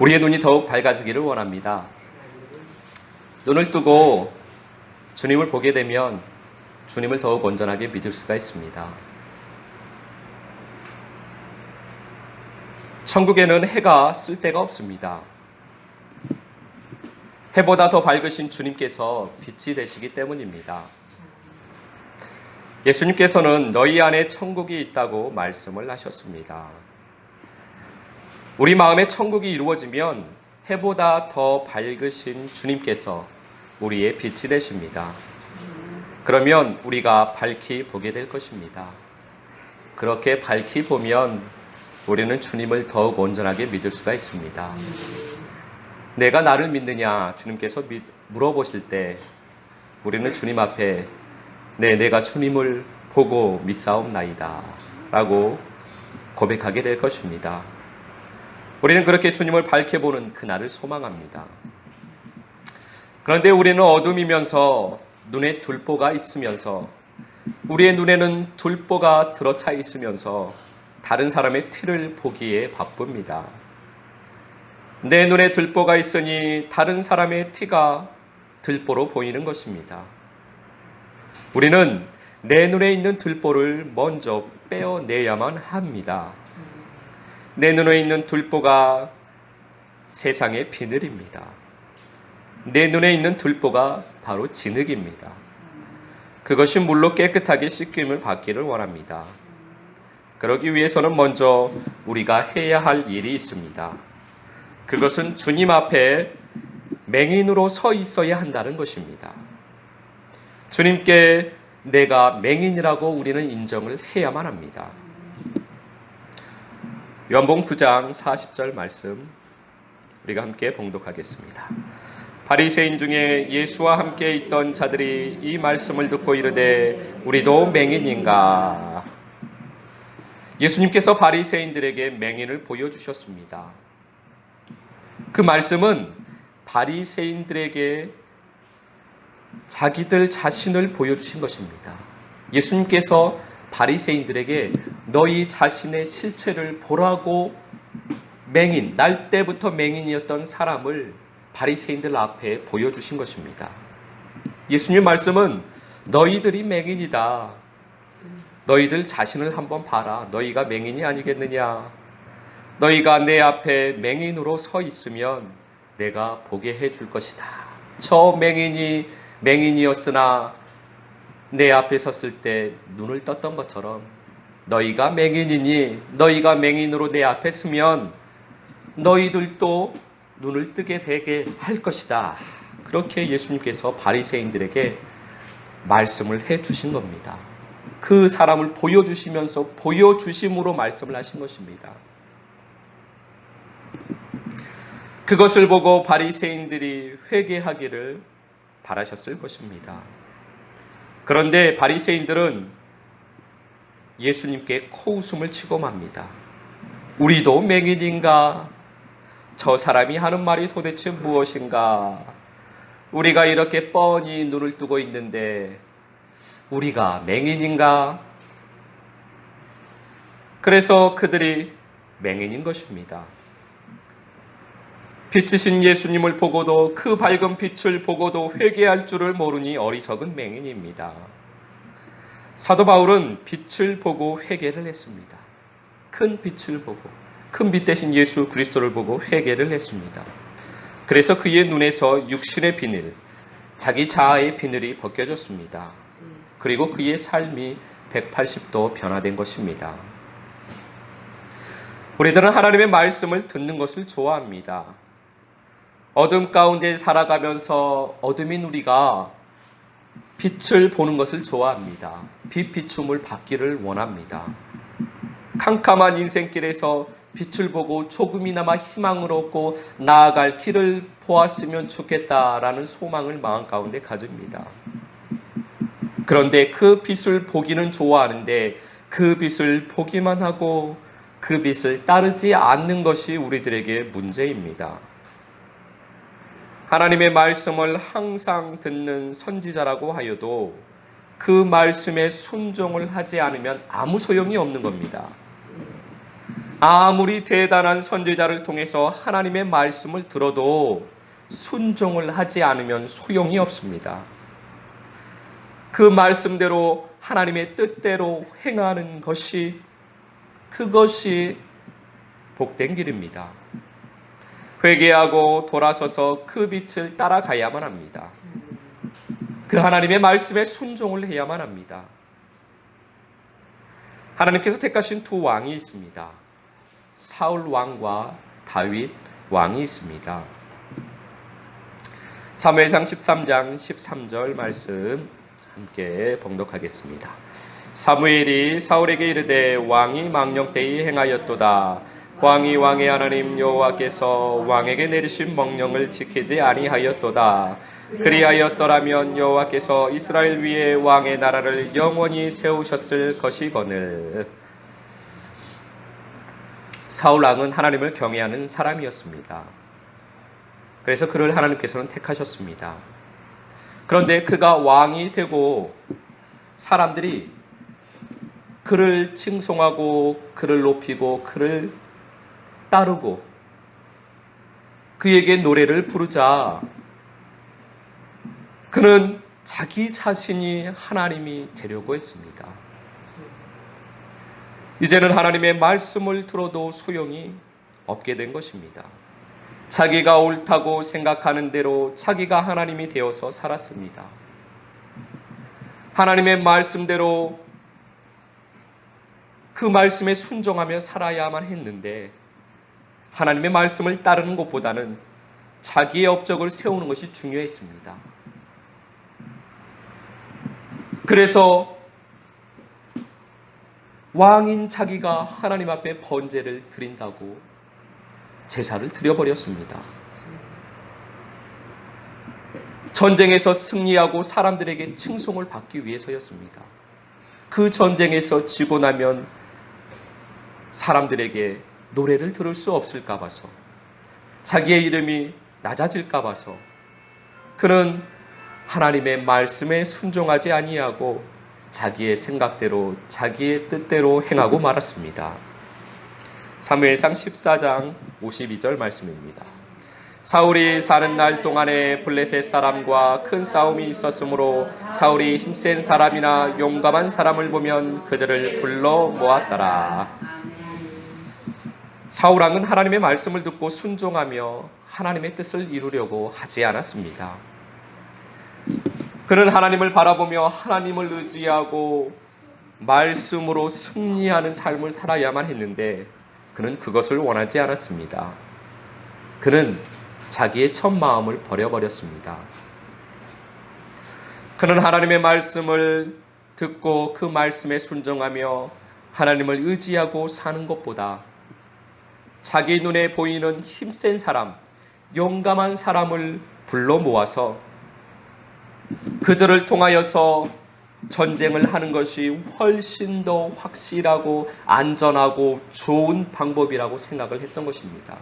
우리의 눈이 더욱 밝아지기를 원합니다. 눈을 뜨고 주님을 보게 되면 주님을 더욱 온전하게 믿을 수가 있습니다. 천국에는 해가 쓸 데가 없습니다. 해보다 더 밝으신 주님께서 빛이 되시기 때문입니다. 예수님께서는 너희 안에 천국이 있다고 말씀을 하셨습니다. 우리 마음에 천국이 이루어지면 해보다 더 밝으신 주님께서 우리의 빛이 되십니다. 그러면 우리가 밝히 보게 될 것입니다. 그렇게 밝히 보면 우리는 주님을 더욱 온전하게 믿을 수가 있습니다. 내가 나를 믿느냐 주님께서 물어보실 때 우리는 주님 앞에 내가 주님을 보고 믿사옵나이다 라고 고백하게 될 것입니다. 우리는 그렇게 주님을 밝혀보는 그날을 소망합니다. 그런데 우리는 어둠이면서 눈에 둘보가 있으면서 우리의 눈에는 둘보가 들어차 있으면서 다른 사람의 티를 보기에 바쁩니다. 내 눈에 들보가 있으니 다른 사람의 티가 들보로 보이는 것입니다. 우리는 내 눈에 있는 들보를 먼저 빼어내야만 합니다. 내 눈에 있는 들보가 세상의 비늘입니다. 내 눈에 있는 들보가 바로 진흙입니다. 그것이 물로 깨끗하게 씻김을 받기를 원합니다. 그러기 위해서는 먼저 우리가 해야 할 일이 있습니다. 그것은 주님 앞에 맹인으로 서 있어야 한다는 것입니다. 주님께 내가 맹인이라고 우리는 인정을 해야만 합니다. 요한복음 9장 40절 말씀 우리가 함께 봉독하겠습니다. 바리새인 중에 예수와 함께 있던 자들이 이 말씀을 듣고 이르되 우리도 맹인인가? 예수님께서 바리새인들에게 맹인을 보여주셨습니다. 그 말씀은 바리새인들에게 자기들 자신을 보여주신 것입니다. 예수님께서 바리새인들에게 너희 자신의 실체를 보라고 날 때부터 맹인이었던 사람을 바리새인들 앞에 보여주신 것입니다. 예수님 말씀은 너희들이 맹인이다. 너희들 자신을 한번 봐라. 너희가 맹인이 아니겠느냐. 너희가 내 앞에 맹인으로 서 있으면 내가 보게 해줄 것이다. 저 맹인이 맹인이었으나 내 앞에 섰을 때 눈을 떴던 것처럼 너희가 맹인이니 너희가 맹인으로 내 앞에 서면 너희들도 눈을 뜨게 되게 할 것이다. 그렇게 예수님께서 바리새인들에게 말씀을 해주신 겁니다. 그 사람을 보여주시면서 보여주심으로 말씀을 하신 것입니다. 그것을 보고 바리새인들이 회개하기를 바라셨을 것입니다. 그런데 바리새인들은 예수님께 코웃음을 치고 맙니다. 우리도 맹인인가? 저 사람이 하는 말이 도대체 무엇인가? 우리가 이렇게 뻔히 눈을 뜨고 있는데 우리가 맹인인가? 그래서 그들이 맹인인 것입니다. 빛이신 예수님을 보고도 그 밝은 빛을 보고도 회개할 줄을 모르니 어리석은 맹인입니다. 사도 바울은 빛을 보고 회개를 했습니다. 큰 빛을 보고 큰 빛 대신 예수 그리스도를 보고 회개를 했습니다. 그래서 그의 눈에서 육신의 비늘, 자기 자아의 비늘이 벗겨졌습니다. 그리고 그의 삶이 180도 변화된 것입니다. 우리들은 하나님의 말씀을 듣는 것을 좋아합니다. 어둠 가운데 살아가면서 어둠인 우리가 빛을 보는 것을 좋아합니다. 빛 비춤을 받기를 원합니다. 캄캄한 인생길에서 빛을 보고 조금이나마 희망을 얻고 나아갈 길을 보았으면 좋겠다라는 소망을 마음 가운데 가집니다. 그런데 그 빛을 보기는 좋아하는데 그 빛을 보기만 하고 그 빛을 따르지 않는 것이 우리들에게 문제입니다. 하나님의 말씀을 항상 듣는 선지자라고 하여도 그 말씀에 순종을 하지 않으면 아무 소용이 없는 겁니다. 아무리 대단한 선지자를 통해서 하나님의 말씀을 들어도 순종을 하지 않으면 소용이 없습니다. 그 말씀대로 하나님의 뜻대로 행하는 것이 그것이 복된 길입니다. 회개하고 돌아서서 그 빛을 따라가야만 합니다. 그 하나님의 말씀에 순종을 해야만 합니다. 하나님께서 택하신 두 왕이 있습니다. 사울 왕과 다윗 왕이 있습니다. 사무엘상 13장 13절 말씀 함께 봉독하겠습니다. 사무엘이 사울에게 이르되 왕이 망령되이 행하였도다. 왕이 왕의 하나님 여호와께서 왕에게 내리신 명령을 지키지 아니하였도다. 그리하였더라면 여호와께서 이스라엘 위에 왕의 나라를 영원히 세우셨을 것이거늘. 사울 왕은 하나님을 경외하는 사람이었습니다. 그래서 그를 하나님께서는 택하셨습니다. 그런데 그가 왕이 되고 사람들이 그를 칭송하고 그를 높이고 그를 따르고 그에게 노래를 부르자 그는 자기 자신이 하나님이 되려고 했습니다. 이제는 하나님의 말씀을 들어도 소용이 없게 된 것입니다. 자기가 옳다고 생각하는 대로 자기가 하나님이 되어서 살았습니다. 하나님의 말씀대로 그 말씀에 순종하며 살아야만 했는데 하나님의 말씀을 따르는 것보다는 자기의 업적을 세우는 것이 중요했습니다. 그래서 왕인 자기가 하나님 앞에 번제를 드린다고 제사를 드려버렸습니다. 전쟁에서 승리하고 사람들에게 칭송을 받기 위해서였습니다. 그 전쟁에서 지고 나면 사람들에게 노래를 들을 수 없을까 봐서, 자기의 이름이 낮아질까 봐서 그는 하나님의 말씀에 순종하지 아니하고 자기의 생각대로 자기의 뜻대로 행하고 말았습니다. 사무엘상 14장 52절 말씀입니다. 사울이 사는 날 동안에 블레셋 사람과 큰 싸움이 있었으므로 사울이 힘센 사람이나 용감한 사람을 보면 그들을 불러 모았더라. 사울 왕은 하나님의 말씀을 듣고 순종하며 하나님의 뜻을 이루려고 하지 않았습니다. 그는 하나님을 바라보며 하나님을 의지하고 말씀으로 승리하는 삶을 살아야만 했는데 그는 그것을 원하지 않았습니다. 그는 자기의 첫 마음을 버려버렸습니다. 그는 하나님의 말씀을 듣고 그 말씀에 순종하며 하나님을 의지하고 사는 것보다 자기 눈에 보이는 힘센 사람, 용감한 사람을 불러 모아서 그들을 통하여서 전쟁을 하는 것이 훨씬 더 확실하고 안전하고 좋은 방법이라고 생각을 했던 것입니다.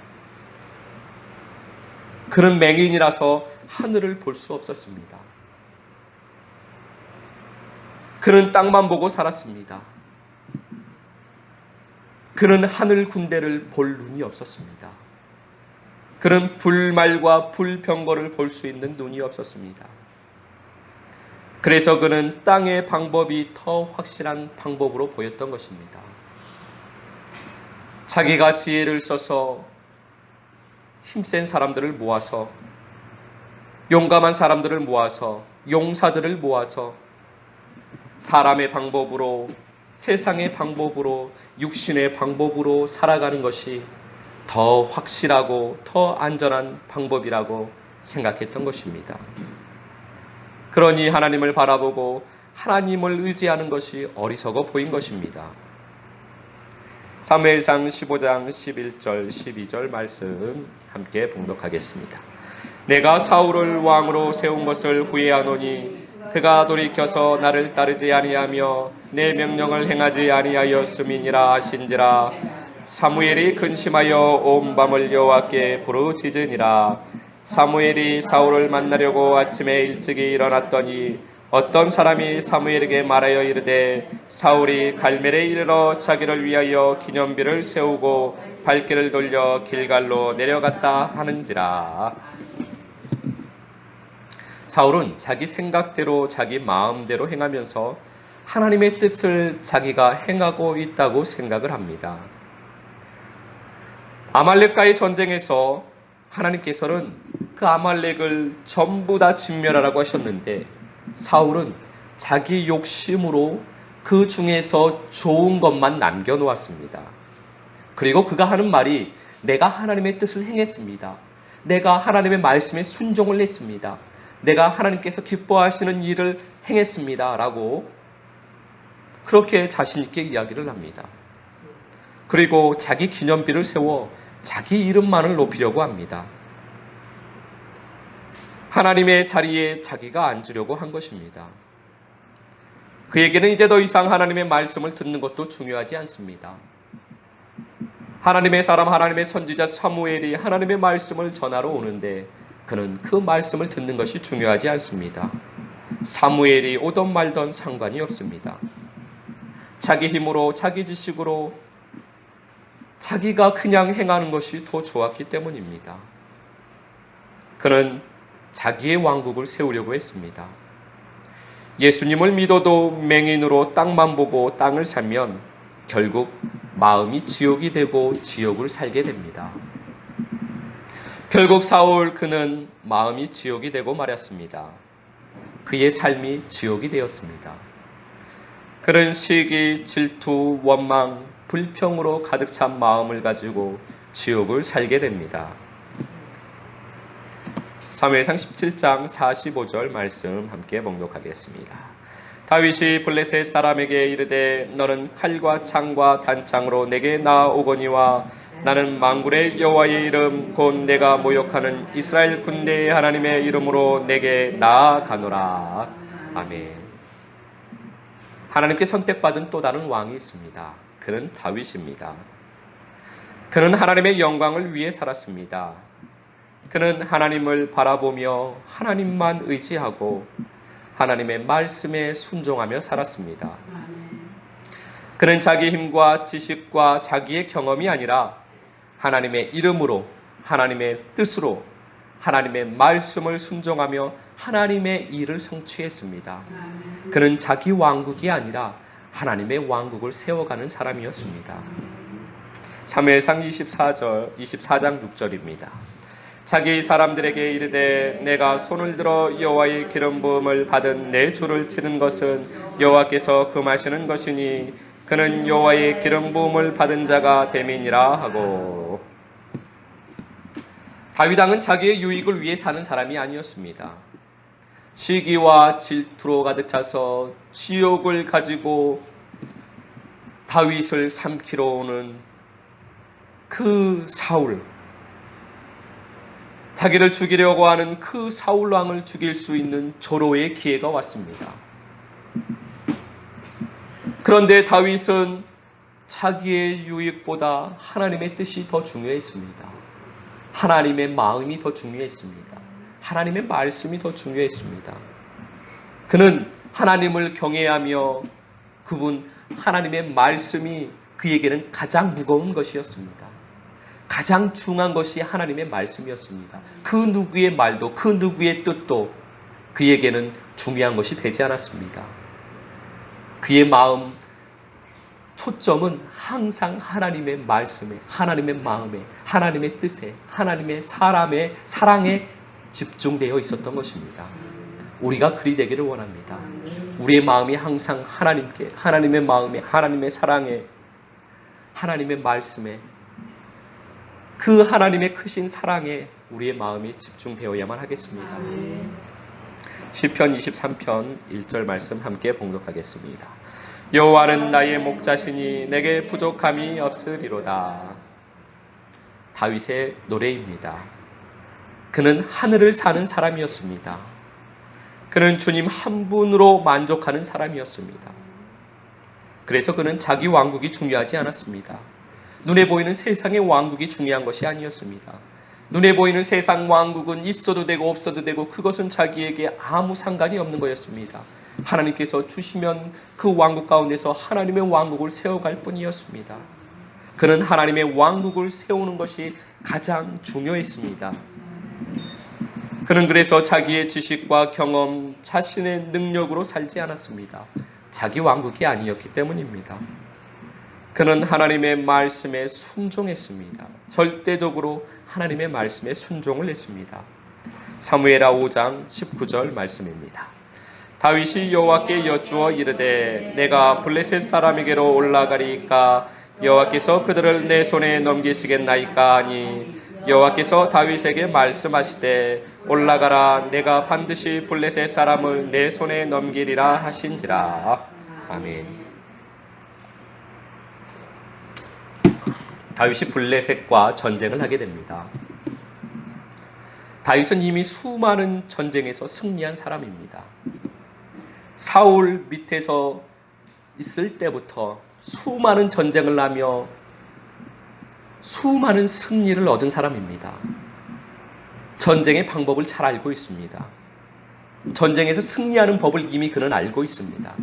그는 맹인이라서 하늘을 볼 수 없었습니다. 그는 땅만 보고 살았습니다. 그는 하늘 군대를 볼 눈이 없었습니다. 그는 불말과 불병거를 볼 수 있는 눈이 없었습니다. 그래서 그는 땅의 방법이 더 확실한 방법으로 보였던 것입니다. 자기가 지혜를 써서 힘센 사람들을 모아서, 용감한 사람들을 모아서, 용사들을 모아서 사람의 방법으로, 세상의 방법으로, 육신의 방법으로 살아가는 것이 더 확실하고 더 안전한 방법이라고 생각했던 것입니다. 그러니 하나님을 바라보고 하나님을 의지하는 것이 어리석어 보인 것입니다. 사무엘상 15장 11절 12절 말씀 함께 봉독하겠습니다. 내가 사울을 왕으로 세운 것을 후회하노니 그가 돌이켜서 나를 따르지 아니하며 내 명령을 행하지 아니하였음이니라 하신지라. 사무엘이 근심하여 온 밤을 여호와께 부르짖으니라. 사무엘이 사울을 만나려고 아침에 일찍이 일어났더니 어떤 사람이 사무엘에게 말하여 이르되 사울이 갈멜에 이르러 자기를 위하여 기념비를 세우고 발길을 돌려 길갈로 내려갔다 하는지라. 사울은 자기 생각대로 자기 마음대로 행하면서 하나님의 뜻을 자기가 행하고 있다고 생각을 합니다. 아말렉과의 전쟁에서 하나님께서는 그 아말렉을 전부 다 진멸하라고 하셨는데 사울은 자기 욕심으로 그 중에서 좋은 것만 남겨놓았습니다. 그리고 그가 하는 말이 내가 하나님의 뜻을 행했습니다. 내가 하나님의 말씀에 순종을 했습니다. 내가 하나님께서 기뻐하시는 일을 행했습니다. 라고 그렇게 자신 있게 이야기를 합니다. 그리고 자기 기념비를 세워 자기 이름만을 높이려고 합니다. 하나님의 자리에 자기가 앉으려고 한 것입니다. 그에게는 이제 더 이상 하나님의 말씀을 듣는 것도 중요하지 않습니다. 하나님의 사람, 하나님의 선지자 사무엘이 하나님의 말씀을 전하러 오는데 그는 그 말씀을 듣는 것이 중요하지 않습니다. 사무엘이 오던 말던 상관이 없습니다. 자기 힘으로, 자기 지식으로 자기가 그냥 행하는 것이 더 좋았기 때문입니다. 그는 자기의 왕국을 세우려고 했습니다. 예수님을 믿어도 맹인으로 땅만 보고 땅을 살면 결국 마음이 지옥이 되고 지옥을 살게 됩니다. 결국 사울 그는 마음이 지옥이 되고 말았습니다. 그의 삶이 지옥이 되었습니다. 그는 시기, 질투, 원망, 불평으로 가득 찬 마음을 가지고 지옥을 살게 됩니다. 사무엘상 17장 45절 말씀 함께 봉독하겠습니다. 다윗이 블레셋 사람에게 이르되 너는 칼과 창과 단창으로 내게 나아오거니와 나는 만군의 여호와의 이름 곧 내가 모욕하는 이스라엘 군대의 하나님의 이름으로 내게 나아가노라. 아멘. 하나님께 선택받은 또 다른 왕이 있습니다. 그는 다윗입니다. 그는 하나님의 영광을 위해 살았습니다. 그는 하나님을 바라보며 하나님만 의지하고 하나님의 말씀에 순종하며 살았습니다. 그는 자기 힘과 지식과 자기의 경험이 아니라 하나님의 이름으로, 하나님의 뜻으로, 하나님의 말씀을 순종하며 하나님의 일을 성취했습니다. 그는 자기 왕국이 아니라 하나님의 왕국을 세워가는 사람이었습니다. 사무엘상 24장 6절입니다. 자기 사람들에게 이르되 내가 손을 들어 여호와의 기름 부음을 받은 내 주를 치는 것은 여호와께서 금하시는 것이니 그는 여호와의 기름 부음을 받은 자가 됨이니라 하고. 다윗 왕은 자기의 유익을 위해 사는 사람이 아니었습니다. 시기와 질투로 가득 차서 지옥을 가지고 다윗을 삼키러 오는 그 사울, 자기를 죽이려고 하는 그 사울 왕을 죽일 수 있는 절호의 기회가 왔습니다. 그런데 다윗은 자기의 유익보다 하나님의 뜻이 더 중요했습니다. 하나님의 마음이 더 중요했습니다. 하나님의 말씀이 더 중요했습니다. 그는 하나님을 경외하며 그분 하나님의 말씀이 그에게는 가장 무거운 것이었습니다. 가장 중요한 것이 하나님의 말씀이었습니다. 그 누구의 말도 그 누구의 뜻도 그에게는 중요한 것이 되지 않았습니다. 그의 마음 초점은 항상 하나님의 말씀에, 하나님의 마음에, 하나님의 뜻에, 하나님의 사람의 사랑에 집중되어 있었던 것입니다. 우리가 그리 되기를 원합니다. 우리의 마음이 항상 하나님께, 하나님의 마음에, 하나님의 사랑에, 하나님의 말씀에, 그 하나님의 크신 사랑에 우리의 마음이 집중되어야만 하겠습니다. 시편 23편 1절 말씀 함께 봉독하겠습니다. 여호와는 나의 목자시니 내게 부족함이 없으리로다. 다윗의 노래입니다. 그는 하늘을 사는 사람이었습니다. 그는 주님 한 분으로 만족하는 사람이었습니다. 그래서 그는 자기 왕국이 중요하지 않았습니다. 눈에 보이는 세상의 왕국이 중요한 것이 아니었습니다. 눈에 보이는 세상 왕국은 있어도 되고 없어도 되고 그것은 자기에게 아무 상관이 없는 거였습니다. 하나님께서 주시면 그 왕국 가운데서 하나님의 왕국을 세워갈 뿐이었습니다. 그는 하나님의 왕국을 세우는 것이 가장 중요했습니다. 그는 그래서 자기의 지식과 경험, 자신의 능력으로 살지 않았습니다. 자기 왕국이 아니었기 때문입니다. 그는 하나님의 말씀에 순종했습니다. 절대적으로 하나님의 말씀에 순종을 했습니다. 사무엘하 5장 19절 말씀입니다. 다윗이 여호와께 여쭈어 이르되 내가 블레셋 사람에게로 올라가리까 여호와께서 그들을 내 손에 넘기시겠나이까 하니 여호와께서 다윗에게 말씀하시되 올라가라 내가 반드시 블레셋 사람을 내 손에 넘기리라 하신지라. 아멘. 다윗이 블레셋과 전쟁을 하게 됩니다. 다윗은 이미 수많은 전쟁에서 승리한 사람입니다. 사울 밑에서 있을 때부터 수많은 전쟁을 하며 수많은 승리를 얻은 사람입니다. 전쟁의 방법을 잘 알고 있습니다. 전쟁에서 승리하는 법을 이미 그는 알고 있습니다.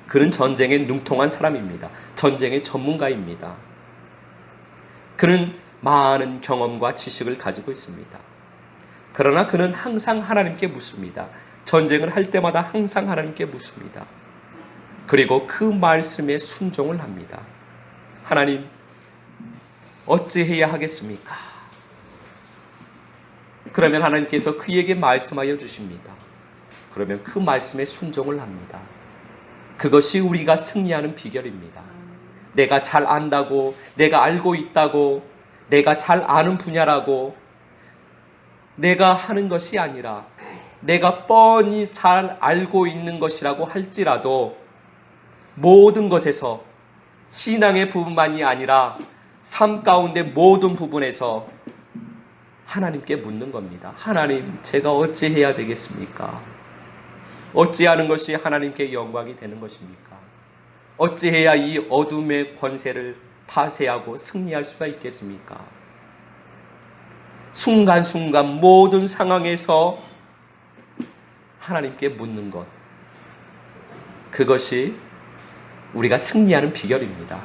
그는 전쟁에 능통한 사람입니다. 전쟁의 전문가입니다. 그는 많은 경험과 지식을 가지고 있습니다. 그러나 그는 항상 하나님께 묻습니다. 전쟁을 할 때마다 항상 하나님께 묻습니다. 그리고 그 말씀에 순종을 합니다. 하나님, 어찌해야 하겠습니까? 그러면 하나님께서 그에게 말씀하여 주십니다. 그러면 그 말씀에 순종을 합니다. 그것이 우리가 승리하는 비결입니다. 내가 잘 안다고, 내가 알고 있다고, 내가 잘 아는 분야라고 내가 하는 것이 아니라 내가 뻔히 잘 알고 있는 것이라고 할지라도 모든 것에서 신앙의 부분만이 아니라 삶 가운데 모든 부분에서 하나님께 묻는 겁니다. 하나님, 제가 어찌해야 되겠습니까? 어찌하는 것이 하나님께 영광이 되는 것입니까? 어찌해야 이 어둠의 권세를 파쇄하고 승리할 수가 있겠습니까? 순간순간 모든 상황에서 하나님께 묻는 것, 그것이 우리가 승리하는 비결입니다.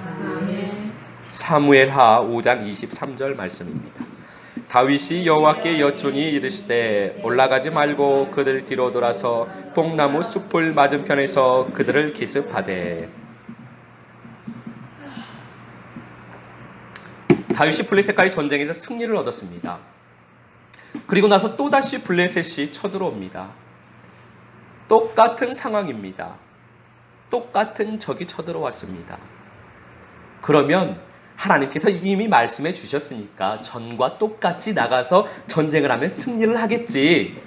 사무엘하 5장 23절 말씀입니다. 다윗이 여호와께 여쭈니 이르시되 올라가지 말고 그들 뒤로 돌아서 뽕나무 숲을 맞은편에서 그들을 기습하되. 다윗이 블레셋과의 전쟁에서 승리를 얻었습니다. 그리고 나서 또다시 블레셋이 쳐들어옵니다. 똑같은 상황입니다. 똑같은 적이 쳐들어왔습니다. 그러면 하나님께서 이미 말씀해 주셨으니까 전과 똑같이 나가서 전쟁을 하면 승리를 하겠지.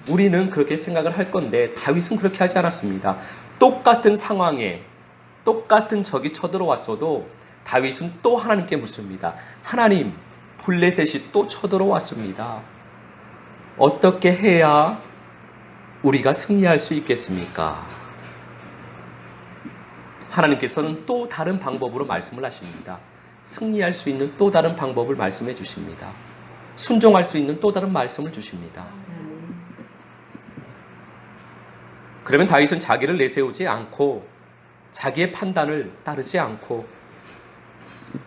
우리는 그렇게 생각을 할 건데 다윗은 그렇게 하지 않았습니다. 똑같은 상황에 똑같은 적이 쳐들어왔어도 다윗은 또 하나님께 묻습니다. 하나님, 블레셋이 또 쳐들어왔습니다. 어떻게 해야 우리가 승리할 수 있겠습니까? 하나님께서는 또 다른 방법으로 말씀을 하십니다. 승리할 수 있는 또 다른 방법을 말씀해 주십니다. 순종할 수 있는 또 다른 말씀을 주십니다. 그러면 다윗은 자기를 내세우지 않고 자기의 판단을 따르지 않고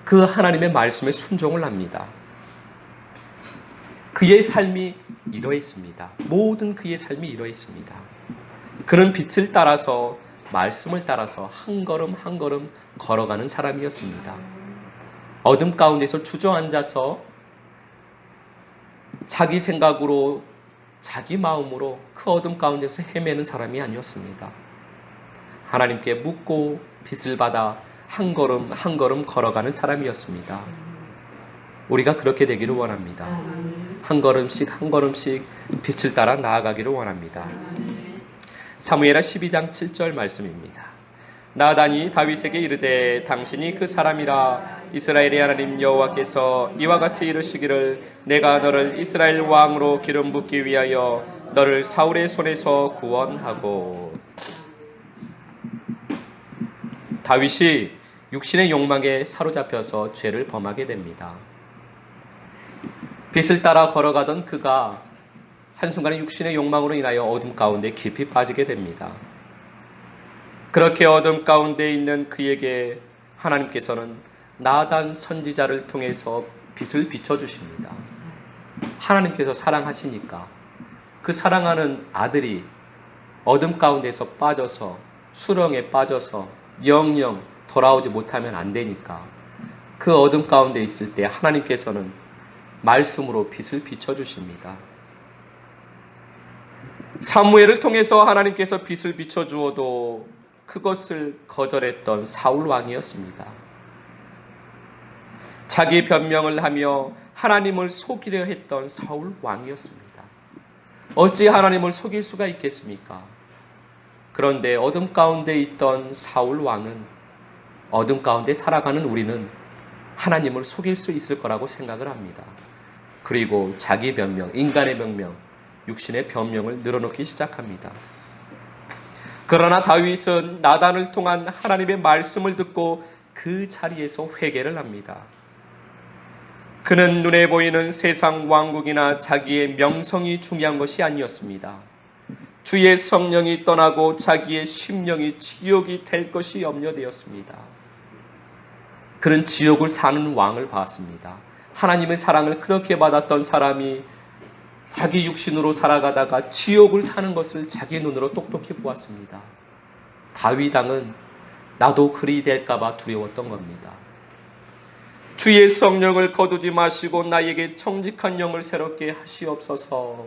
그 하나님의 말씀에 순종을 합니다. 그의 삶이 이러했습니다. 모든 그의 삶이 이러했습니다. 그는 빛을 따라서 말씀을 따라서 한 걸음 한 걸음 걸어가는 사람이었습니다. 어둠 가운데서 주저앉아서 자기 생각으로 자기 마음으로 그 어둠 가운데서 헤매는 사람이 아니었습니다. 하나님께 묻고 빛을 받아 한 걸음 한 걸음 걸어가는 사람이었습니다. 우리가 그렇게 되기를 원합니다. 한 걸음씩 한 걸음씩 빛을 따라 나아가기를 원합니다. 사무엘하 12장 7절 말씀입니다. 나단이 다윗에게 이르되 당신이 그 사람이라 이스라엘의 하나님 여호와께서 이와 같이 이르시기를 내가 너를 이스라엘 왕으로 기름 붓기 위하여 너를 사울의 손에서 구원하고. 다윗이 육신의 욕망에 사로잡혀서 죄를 범하게 됩니다. 빛을 따라 걸어가던 그가 한순간에 육신의 욕망으로 인하여 어둠 가운데 깊이 빠지게 됩니다. 그렇게 어둠 가운데 있는 그에게 하나님께서는 나단 선지자를 통해서 빛을 비춰주십니다. 하나님께서 사랑하시니까 그 사랑하는 아들이 어둠 가운데서 빠져서 수렁에 빠져서 영영 돌아오지 못하면 안 되니까 그 어둠 가운데 있을 때 하나님께서는 말씀으로 빛을 비춰주십니다. 사무엘을 통해서 하나님께서 빛을 비춰주어도 그것을 거절했던 사울 왕이었습니다. 자기 변명을 하며 하나님을 속이려 했던 사울 왕이었습니다. 어찌 하나님을 속일 수가 있겠습니까? 그런데 어둠 가운데 있던 사울 왕은 어둠 가운데 살아가는 우리는 하나님을 속일 수 있을 거라고 생각을 합니다. 그리고 자기 변명, 인간의 변명, 육신의 변명을 늘어놓기 시작합니다. 그러나 다윗은 나단을 통한 하나님의 말씀을 듣고 그 자리에서 회개를 합니다. 그는 눈에 보이는 세상 왕국이나 자기의 명성이 중요한 것이 아니었습니다. 주의 성령이 떠나고 자기의 심령이 지옥이 될 것이 염려되었습니다. 그는 지옥을 사는 왕을 봤습니다. 하나님의 사랑을 그렇게 받았던 사람이 자기 육신으로 살아가다가 지옥을 사는 것을 자기 눈으로 똑똑히 보았습니다. 다윗 왕은 나도 그리 될까봐 두려웠던 겁니다. 주의 성령을 거두지 마시고 나에게 정직한 영을 새롭게 하시옵소서.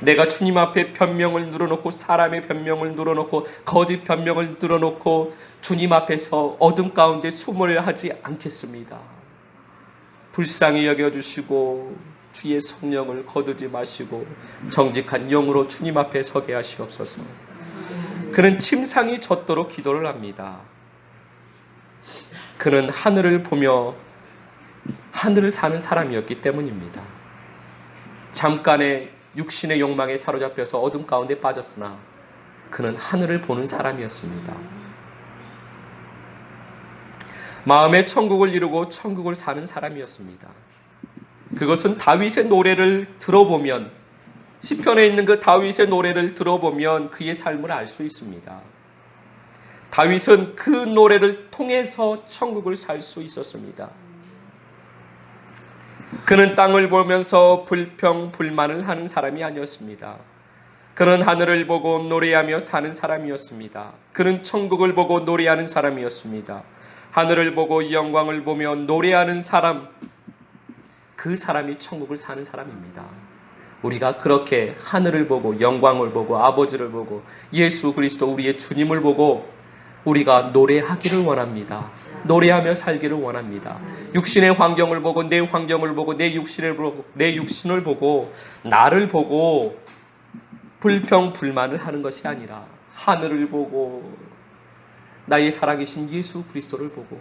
내가 주님 앞에 변명을 늘어놓고 사람의 변명을 늘어놓고 거짓 변명을 늘어놓고 주님 앞에서 어둠 가운데 숨으려 하지 않겠습니다. 불쌍히 여겨주시고 주의 성령을 거두지 마시고 정직한 영으로 주님 앞에 서게 하시옵소서. 그는 침상이 젖도록 기도를 합니다. 그는 하늘을 보며 하늘을 사는 사람이었기 때문입니다. 잠깐의 육신의 욕망에 사로잡혀서 어둠 가운데 빠졌으나 그는 하늘을 보는 사람이었습니다. 마음의 천국을 이루고 천국을 사는 사람이었습니다. 그것은 다윗의 노래를 들어보면, 시편에 있는 그 다윗의 노래를 들어보면 그의 삶을 알 수 있습니다. 다윗은 그 노래를 통해서 천국을 살 수 있었습니다. 그는 땅을 보면서 불평, 불만을 하는 사람이 아니었습니다. 그는 하늘을 보고 노래하며 사는 사람이었습니다. 그는 천국을 보고 노래하는 사람이었습니다. 하늘을 보고 영광을 보며 노래하는 사람, 그 사람이 천국을 사는 사람입니다. 우리가 그렇게 하늘을 보고 영광을 보고 아버지를 보고 예수 그리스도 우리의 주님을 보고 우리가 노래하기를 원합니다. 노래하며 살기를 원합니다. 육신의 환경을 보고 내 환경을 보고 내 육신을 보고 나를 보고 불평 불만을 하는 것이 아니라 하늘을 보고 나의 살아계신 예수 그리스도를 보고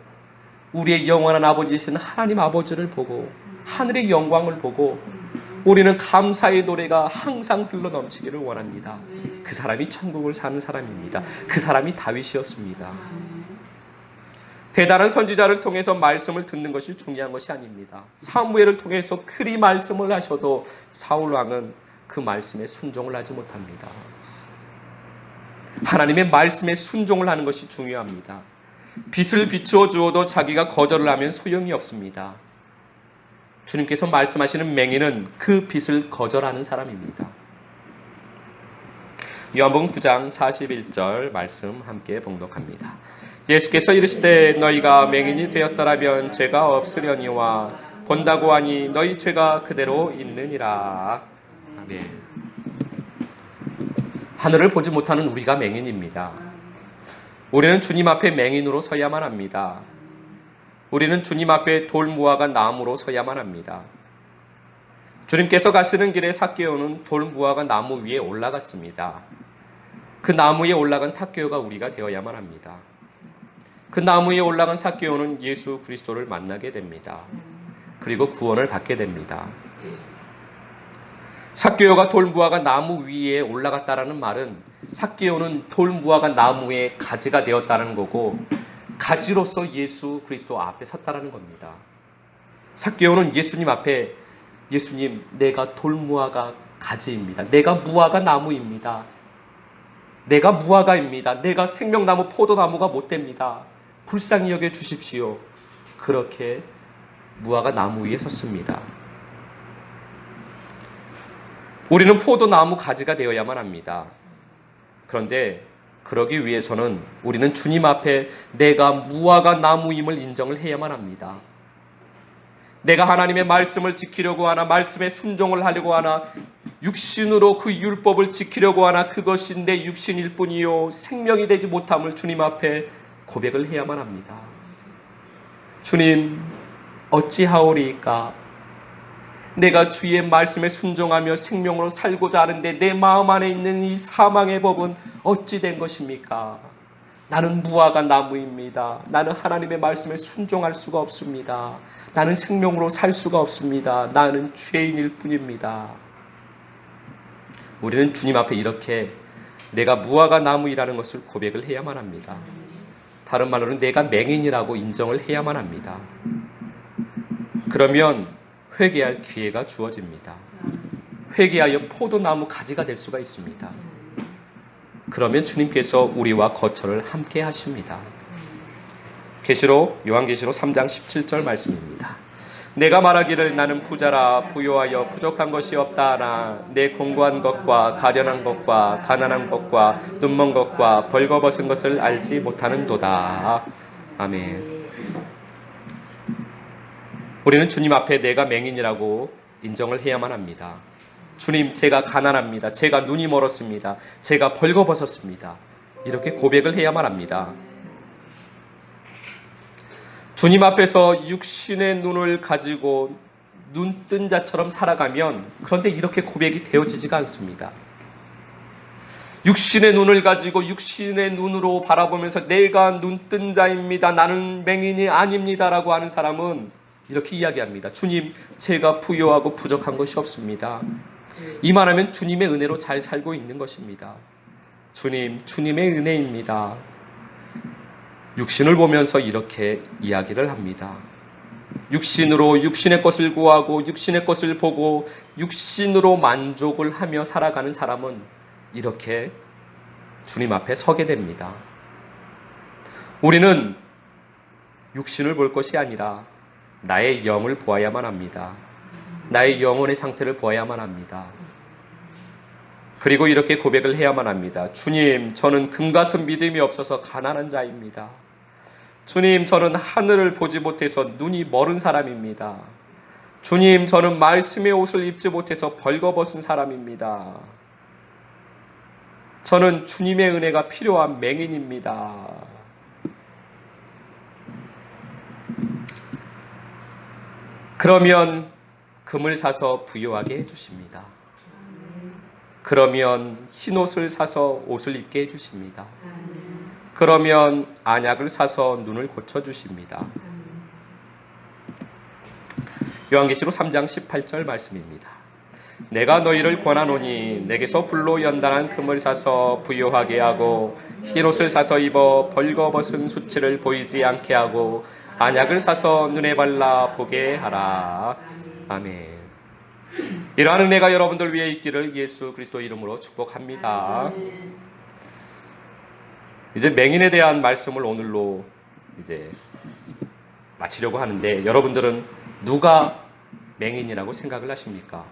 우리의 영원한 아버지이신 하나님 아버지를 보고 하늘의 영광을 보고 우리는 감사의 노래가 항상 흘러넘치기를 원합니다. 그 사람이 천국을 사는 사람입니다. 그 사람이 다윗이었습니다. 대단한 선지자를 통해서 말씀을 듣는 것이 중요한 것이 아닙니다. 사무엘을 통해서 그리 말씀을 하셔도 사울 왕은 그 말씀에 순종을 하지 못합니다. 하나님의 말씀에 순종을 하는 것이 중요합니다. 빛을 비추어 주어도 자기가 거절을 하면 소용이 없습니다. 주님께서 말씀하시는 맹인은 그 빛을 거절하는 사람입니다. 요한복음 9장 41절 말씀 함께 봉독합니다. 예수께서 이르시되 너희가 맹인이 되었더라면 죄가 없으려니와 본다고 하니 너희 죄가 그대로 있느니라. 아멘. 하늘을 보지 못하는 우리가 맹인입니다. 우리는 주님 앞에 맹인으로 서야만 합니다. 우리는 주님 앞에 돌무화과 나무로 서야만 합니다. 주님께서 가시는 길에 삭개오는 돌무화과 나무 위에 올라갔습니다. 그 나무 위에 올라간 삭개오가 우리가 되어야만 합니다. 그 나무 위에 올라간 삭개오는 예수 그리스도를 만나게 됩니다. 그리고 구원을 받게 됩니다. 삭개오가 돌무화과 나무 위에 올라갔다라는 말은 삭개오는 돌무화과 나무의 가지가 되었다는 거고 가지로서 예수 그리스도 앞에 섰다라는 겁니다. 삭개오는 예수님 앞에 예수님 내가 돌무화가 가지입니다. 내가 무화과 나무입니다. 내가 무화과입니다. 내가 생명나무 포도나무가 못 됩니다. 불쌍히 여겨 주십시오. 그렇게 무화과 나무 위에 섰습니다. 우리는 포도나무 가지가 되어야만 합니다. 그런데 그러기 위해서는 우리는 주님 앞에 내가 무화과 나무임을 인정을 해야만 합니다. 내가 하나님의 말씀을 지키려고 하나, 말씀에 순종을 하려고 하나, 육신으로 그 율법을 지키려고 하나, 그것이 내 육신일 뿐이요 생명이 되지 못함을 주님 앞에 고백을 해야만 합니다. 주님, 어찌하오리이까? 내가 주의 말씀에 순종하며 생명으로 살고자 하는데 내 마음 안에 있는 이 사망의 법은 어찌 된 것입니까? 나는 무화과 나무입니다. 나는 하나님의 말씀에 순종할 수가 없습니다. 나는 생명으로 살 수가 없습니다. 나는 죄인일 뿐입니다. 우리는 주님 앞에 이렇게 내가 무화과 나무이라는 것을 고백을 해야만 합니다. 다른 말로는 내가 맹인이라고 인정을 해야만 합니다. 그러면 회개할 기회가 주어집니다. 회개하여 포도나무 가지가 될 수가 있습니다. 그러면 주님께서 우리와 거처를 함께 하십니다. 요한계시록 3장 17절 말씀입니다. 내가 말하기를 나는 부자라 부요하여 부족한 것이 없다 하나 내 공고한 것과 가련한 것과 가난한 것과 눈먼 것과 벌거벗은 것을 알지 못하는도다. 아멘. 우리는 주님 앞에 내가 맹인이라고 인정을 해야만 합니다. 주님, 제가 가난합니다. 제가 눈이 멀었습니다. 제가 벌거벗었습니다. 이렇게 고백을 해야만 합니다. 주님 앞에서 육신의 눈을 가지고 눈뜬 자처럼 살아가면 그런데 이렇게 고백이 되어지지가 않습니다. 육신의 눈을 가지고 육신의 눈으로 바라보면서 내가 눈뜬 자입니다. 나는 맹인이 아닙니다라고 하는 사람은 이렇게 이야기합니다. 주님, 제가 부요하고 부족한 것이 없습니다. 이만하면 주님의 은혜로 잘 살고 있는 것입니다. 주님, 주님의 은혜입니다. 육신을 보면서 이렇게 이야기를 합니다. 육신으로 육신의 것을 구하고 육신의 것을 보고 육신으로 만족을 하며 살아가는 사람은 이렇게 주님 앞에 서게 됩니다. 우리는 육신을 볼 것이 아니라 나의 영을 보아야만 합니다. 나의 영혼의 상태를 보아야만 합니다. 그리고 이렇게 고백을 해야만 합니다. 주님, 저는 금 같은 믿음이 없어서 가난한 자입니다. 주님, 저는 하늘을 보지 못해서 눈이 멀은 사람입니다. 주님, 저는 말씀의 옷을 입지 못해서 벌거벗은 사람입니다. 저는 주님의 은혜가 필요한 맹인입니다. 그러면 금을 사서 부요하게 해주십니다. 그러면 흰옷을 사서 옷을 입게 해주십니다. 그러면 안약을 사서 눈을 고쳐주십니다. 요한계시록 3장 18절 말씀입니다. 내가 너희를 권하노니 내게서 불로 연단한 금을 사서 부요하게 하고 흰옷을 사서 입어 벌거벗은 수치를 보이지 않게 하고 안약을 사서 눈에 발라 보게 하라. 아멘. 이러한 은혜가 여러분들 위해 있기를 예수 그리스도 이름으로 축복합니다. 이제 맹인에 대한 말씀을 오늘로 이제 마치려고 하는데 여러분들은 누가 맹인이라고 생각을 하십니까?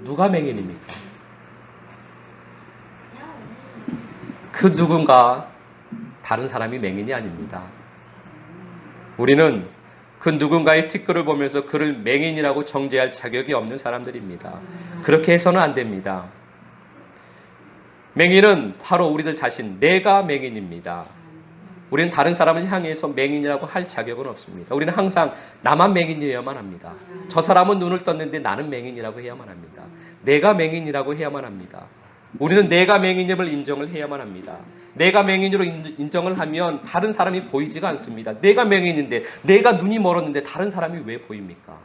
누가 맹인입니까? 그 누군가 다른 사람이 맹인이 아닙니다. 우리는 그 누군가의 티끌을 보면서 그를 맹인이라고 정죄할 자격이 없는 사람들입니다. 그렇게 해서는 안 됩니다. 맹인은 바로 우리들 자신, 내가 맹인입니다. 우리는 다른 사람을 향해서 맹인이라고 할 자격은 없습니다. 우리는 항상 나만 맹인이어야만 합니다. 저 사람은 눈을 떴는데 나는 맹인이라고 해야만 합니다. 내가 맹인이라고 해야만 합니다. 우리는 내가 맹인임을 인정을 해야만 합니다. 내가 맹인으로 인정을 하면 다른 사람이 보이지가 않습니다. 내가 맹인인데, 내가 눈이 멀었는데 다른 사람이 왜 보입니까?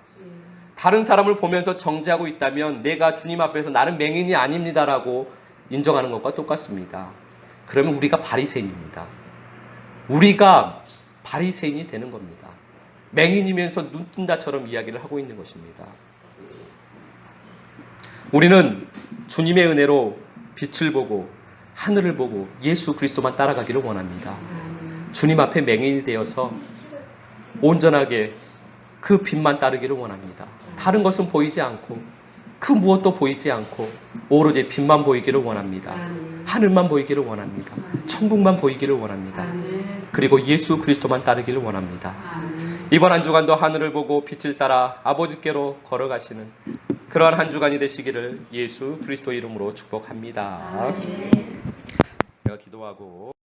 다른 사람을 보면서 정죄하고 있다면 내가 주님 앞에서 나는 맹인이 아닙니다라고 인정하는 것과 똑같습니다. 그러면 우리가 바리새인입니다. 우리가 바리새인이 되는 겁니다. 맹인이면서 눈 뜬다처럼 이야기를 하고 있는 것입니다. 우리는 주님의 은혜로 빛을 보고 하늘을 보고 예수 그리스도만 따라가기를 원합니다. 주님 앞에 맹인이 되어서 온전하게 그 빛만 따르기를 원합니다. 다른 것은 보이지 않고 그 무엇도 보이지 않고 오로지 빛만 보이기를 원합니다. 하늘만 보이기를 원합니다. 천국만 보이기를 원합니다. 그리고 예수 그리스도만 따르기를 원합니다. 이번 한 주간도 하늘을 보고 빛을 따라 아버지께로 걸어가시는 그러한 한 주간이 되시기를 예수 그리스도 이름으로 축복합니다. 제가 기도하고